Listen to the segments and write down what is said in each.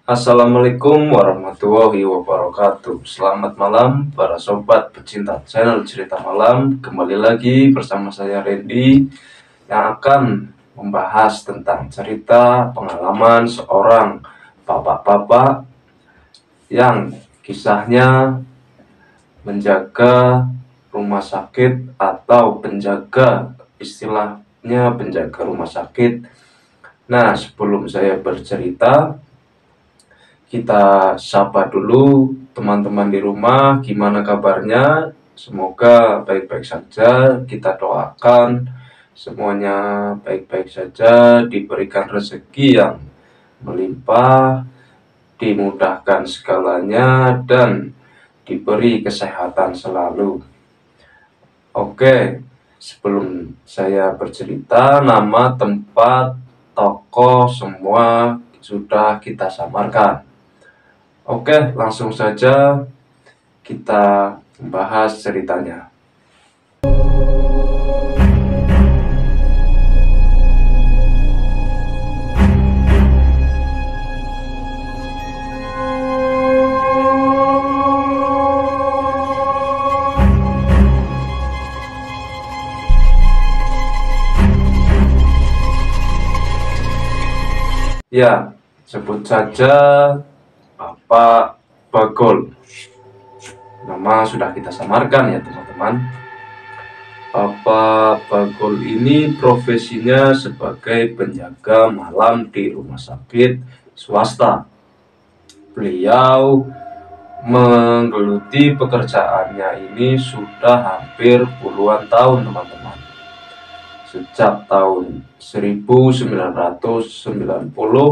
Assalamualaikum warahmatullahi wabarakatuh. Selamat malam para sobat pecinta channel cerita malam. Kembali lagi bersama saya Randy yang akan membahas tentang cerita pengalaman seorang bapak-bapak yang kisahnya menjaga rumah sakit atau penjaga, istilahnya penjaga rumah sakit. Nah, sebelum saya bercerita, kita sapa dulu teman-teman di rumah, gimana kabarnya? Semoga baik-baik saja. Kita doakan semuanya baik-baik saja, diberikan rezeki yang melimpah, dimudahkan segalanya, dan diberi kesehatan selalu. Oke, sebelum saya bercerita, nama, tempat, tokoh semua sudah kita samarkan. Oke, langsung saja kita membahas ceritanya. Ya, sebut saja Bapak Bagol. Nama sudah kita samarkan ya teman-teman. Bapak Bagol ini profesinya sebagai penjaga malam di rumah sakit swasta. Beliau menggeluti pekerjaannya ini sudah hampir puluhan tahun teman-teman. Sejak tahun 1990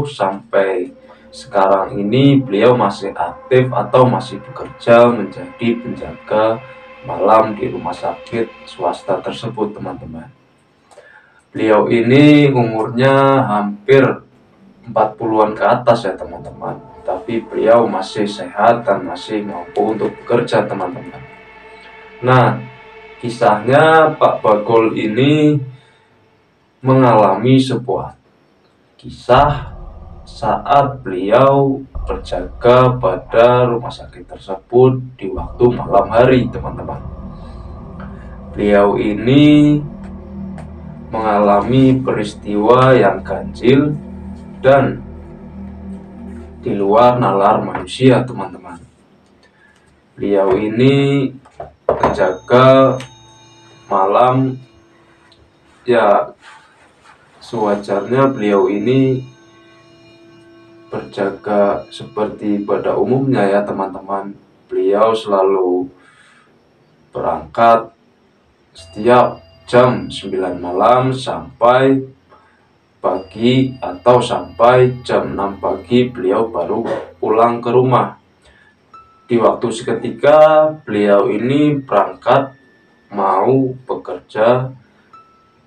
sampai sekarang ini beliau masih aktif atau masih bekerja menjadi penjaga malam di rumah sakit swasta tersebut teman-teman. Beliau ini umurnya hampir 40-an ke atas ya teman-teman, tapi beliau masih sehat dan masih mampu untuk bekerja teman-teman. Nah, kisahnya Pak Bagol ini mengalami sebuah kisah saat beliau berjaga pada rumah sakit tersebut di waktu malam hari teman-teman. Beliau ini mengalami peristiwa yang ganjil dan di luar nalar manusia teman-teman. Beliau ini menjaga malam, ya sewajarnya beliau ini berjaga seperti pada umumnya ya teman-teman. Beliau selalu berangkat setiap jam 9 malam sampai pagi atau sampai jam 6 pagi beliau baru pulang ke rumah. Di waktu seketika beliau ini berangkat mau bekerja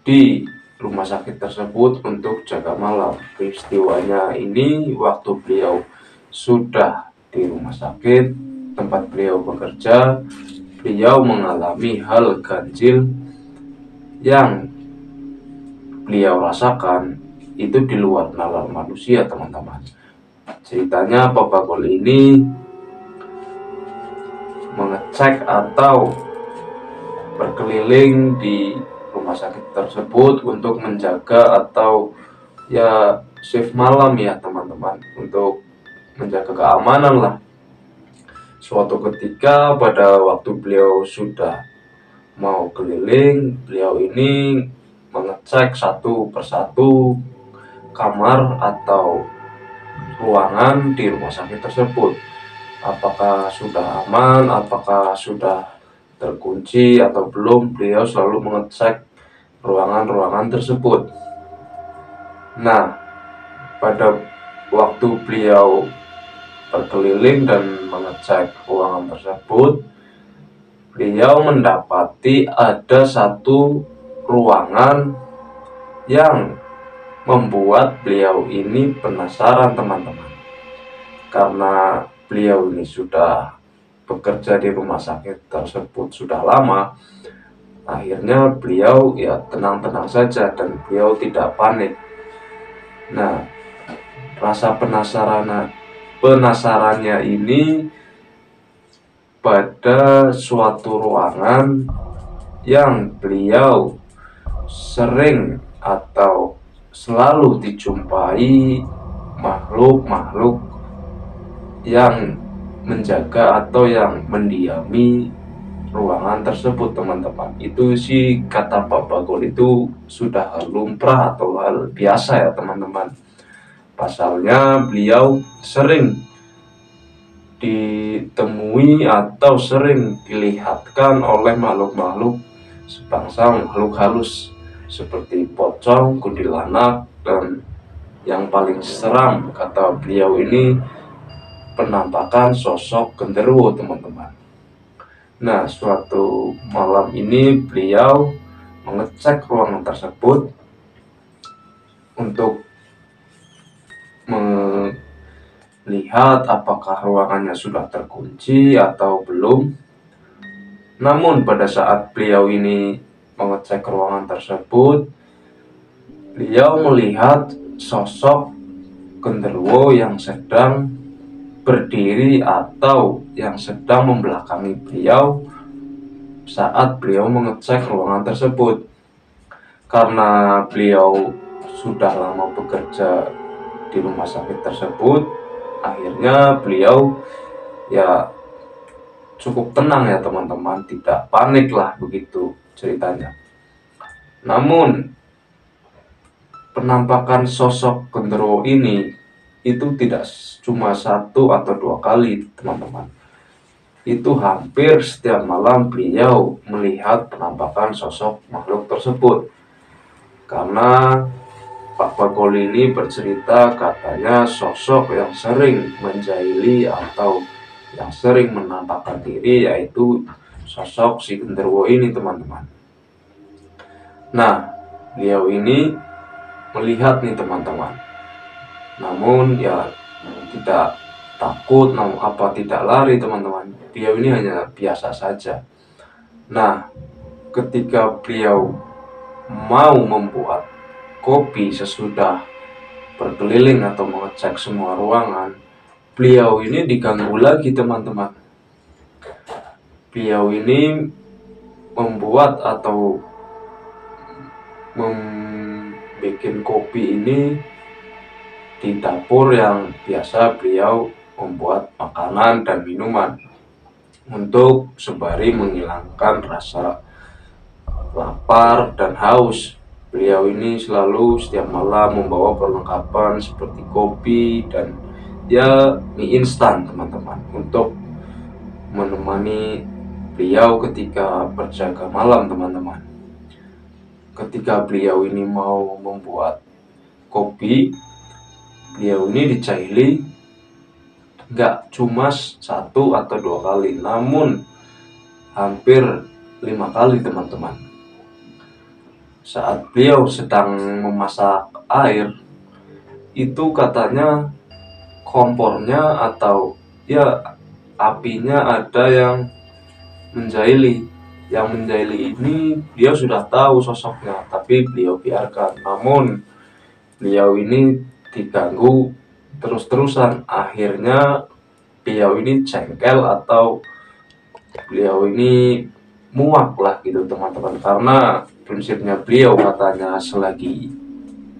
di rumah sakit tersebut untuk jaga malam. Peristiwanya ini waktu beliau sudah di rumah sakit tempat beliau bekerja, beliau mengalami hal ganjil yang beliau rasakan itu di luar nalar manusia teman-teman. Ceritanya Pak Bagol ini mengecek atau berkeliling di rumah sakit tersebut untuk menjaga atau ya shift malam ya teman-teman, untuk menjaga keamanan lah. Suatu ketika pada waktu beliau sudah mau keliling, beliau ini mengecek satu persatu kamar atau ruangan di rumah sakit tersebut, apakah sudah aman, apakah sudah terkunci atau belum. Beliau selalu mengecek ruangan-ruangan tersebut. Nah, pada waktu beliau berkeliling dan mengecek ruangan tersebut, beliau mendapati ada satu ruangan yang membuat beliau ini penasaran teman-teman. Karena beliau ini sudah bekerja di rumah sakit tersebut sudah lama, akhirnya beliau ya tenang-tenang saja dan beliau tidak panik. Nah, rasa penasaran penasarannya ini pada suatu ruangan yang beliau sering atau selalu dijumpai makhluk-makhluk yang menjaga atau yang mendiami ruangan tersebut, teman-teman. Itu sih kata Pak Bagol itu sudah hal lumrah atau hal biasa ya, teman-teman. Pasalnya beliau sering ditemui atau sering dilihatkan oleh makhluk-makhluk sebangsa makhluk halus seperti pocong, kuntilanak, dan yang paling seram kata beliau ini penampakan sosok genderuwo, teman-teman. Nah, suatu malam ini beliau mengecek ruangan tersebut untuk melihat apakah ruangannya sudah terkunci atau belum. Namun pada saat beliau ini mengecek ruangan tersebut, beliau melihat sosok genderuwo yang sedang berdiri atau yang sedang membelakangi beliau saat beliau mengecek ruangan tersebut. Karena beliau sudah lama bekerja di rumah sakit tersebut, akhirnya beliau ya cukup tenang ya, teman-teman, tidak panik lah begitu ceritanya. Namun penampakan sosok genderuwo ini itu tidak cuma 1 atau 2 kali, teman-teman. Itu hampir setiap malam beliau melihat penampakan sosok makhluk tersebut. Karena Pak Bagol ini bercerita katanya sosok yang sering menjahili atau yang sering menampakkan diri yaitu sosok si genderuwo ini, teman-teman. Nah, beliau ini melihat nih, teman-teman. Namun ya tidak takut, namun apa tidak lari, teman-teman. Beliau ini hanya biasa saja. Nah, ketika beliau mau membuat kopi sesudah berkeliling atau mengecek semua ruangan, beliau ini diganggu lagi, teman-teman. Beliau ini membuat atau membuat kopi ini di dapur yang biasa beliau membuat makanan dan minuman untuk sembari menghilangkan rasa lapar dan haus. Beliau ini selalu setiap malam membawa perlengkapan seperti kopi dan ya mie instan, teman-teman, untuk menemani beliau ketika berjaga malam, teman-teman. Ketika beliau ini mau membuat kopi, beliau ini dijahili nggak cuma 1 atau 2 kali, namun hampir 5 kali, teman-teman. Saat beliau sedang memasak air, itu katanya kompornya atau ya apinya ada yang menjahili. Yang menjahili ini dia sudah tahu sosoknya, tapi beliau biarkan. Namun beliau ini diganggu terus-terusan. Akhirnya beliau ini jengkel atau beliau ini muak lah gitu, teman-teman. Karena prinsipnya beliau katanya selagi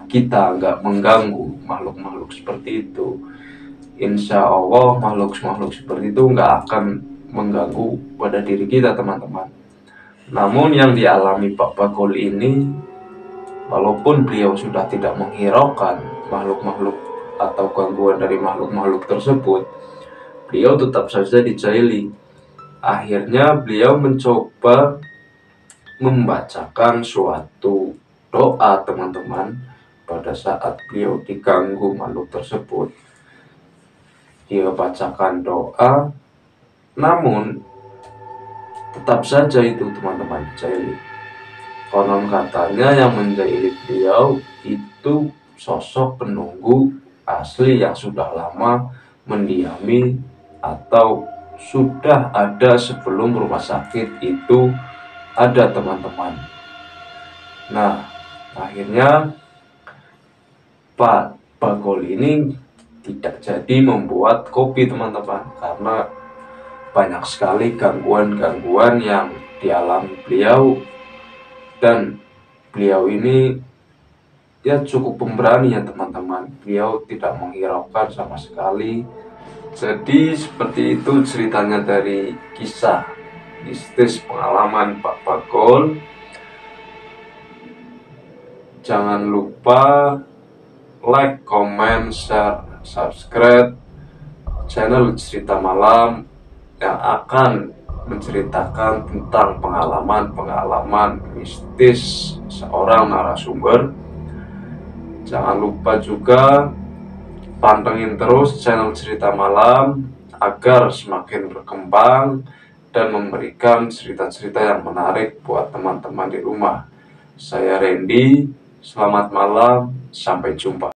kita nggak mengganggu makhluk-makhluk seperti itu, insya Allah makhluk-makhluk seperti itu nggak akan mengganggu pada diri kita, teman-teman. Namun yang dialami Pak Bagol ini, walaupun beliau sudah tidak menghiraukan makhluk-makhluk atau gangguan dari makhluk-makhluk tersebut, beliau tetap saja dijahili. Akhirnya beliau mencoba membacakan suatu doa, teman-teman, pada saat beliau diganggu makhluk tersebut. Dia bacakan doa, namun tetap saja itu, teman-teman, dijahili. Konon katanya yang menjahili beliau itu sosok penunggu asli yang sudah lama mendiami atau sudah ada sebelum rumah sakit itu ada, teman-teman. Nah, akhirnya Pak Bagol ini tidak jadi membuat kopi teman-teman, karena banyak sekali gangguan-gangguan yang dialami beliau, dan beliau ini ya cukup pemberani ya teman-teman. Beliau tidak menghiraukan sama sekali. Jadi seperti itu ceritanya dari kisah mistis pengalaman Pak Bagol. Jangan lupa like, comment, share, subscribe channel Cerita Malam yang akan menceritakan tentang pengalaman-pengalaman mistis seorang narasumber. Jangan lupa juga pantengin terus channel Cerita Malam agar semakin berkembang dan memberikan cerita-cerita yang menarik buat teman-teman di rumah. Saya Randy, selamat malam, sampai jumpa.